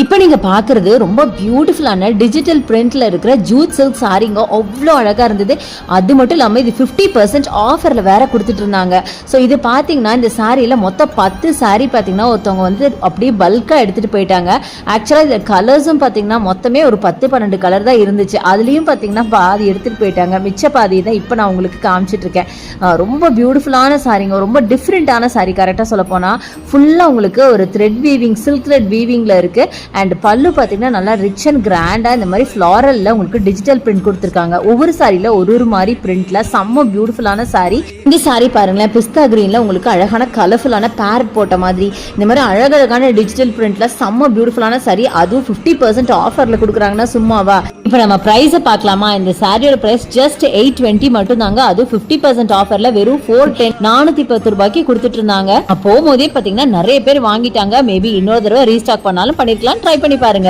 இப்போ நீங்க பாக்குறது ரொம்ப பியூட்டிஃபுல்லான டிஜிட்டல் பிரிண்ட்ல இருக்கிற ஜூட் சில்க் சாரீங்க. அவ்வளோ அழகா இருந்தது. அது மட்டும் இல்லாமல் இது 50% ஆஃபர்ல வேற கொடுத்துட்டு இருந்தாங்க. ஸோ இது பார்த்தீங்கன்னா இந்த சாரியில் மொத்தம் 10 சாரீ பார்த்தீங்கன்னா ஒருத்தவங்க வந்து அப்படியே பல்காக எடுத்துட்டு போயிட்டாங்க. ஆக்சுவலாக இந்த கலர்ஸும் பார்த்தீங்கன்னா மொத்தமே ஒரு 10-12 கலர் தான் இருந்துச்சு. அதுலேயும் பார்த்தீங்கன்னா பாதி எடுத்துட்டு போயிட்டாங்க. மிச்ச பாதி தான் இப்போ நான் உங்களுக்கு காமிச்சிட்டு இருக்கேன். ரொம்ப பியூட்டிஃபுல்லான சாரீங்க, ரொம்ப டிஃப்ரெண்ட்டான சாரீ. கரெக்டாக சொல்ல போனால் ஃபுல்லாக உங்களுக்கு ஒரு த்ரெட் வீவிங், சில்க் த்ரெட் வீவிங்கில் இருக்கு. அண்ட் பல்லு பார்த்தீங்கன்னா நல்லா ரிச் அண்ட் கிராண்டா இந்த மாதிரி ஃப்ளாரல்ல உங்களுக்கு டிஜிட்டல் பிரிண்ட் கொடுத்துருக்காங்க. ஒவ்வொரு சாரியில ஒரு மாதிரி பிரிண்ட்ல செம்ம பியூட்டிஃபுல்லான சாரி. இந்த சாரி பாருங்களேன், பிஸ்தா கிரீன்ல உங்களுக்கு அழகான கலர்ஃபுல்லான பேரட் போட்ட மாதிரி இந்த மாதிரி அழகழகான டிஜிட்டல் பிரிண்ட்ல செம்ம பியூட்டிஃபுல்லான சாரி. அதுவும் 50% ஆஃபர்ல கொடுக்குறாங்கன்னா சும்மாவா. இப்போ நம்ம பிரைஸை பார்க்கலாமா? இந்த சாரியோட பிரைஸ் ஜஸ்ட் 820 மட்டும் தாங்க. அதுவும் 50% ஆஃபர்ல வெறும் 410 410 ரூபாய்க்கு கொடுத்துட்டு இருந்தாங்க. போகும்போதே பார்த்தீங்கன்னா நிறைய பேர் வாங்கிட்டாங்க. மேபி இன்னொரு தடவை ரீஸ்டாக் பண்ணாலும் பண்ணிருக்கலாம். ட்ரை பண்ணி பாருங்க.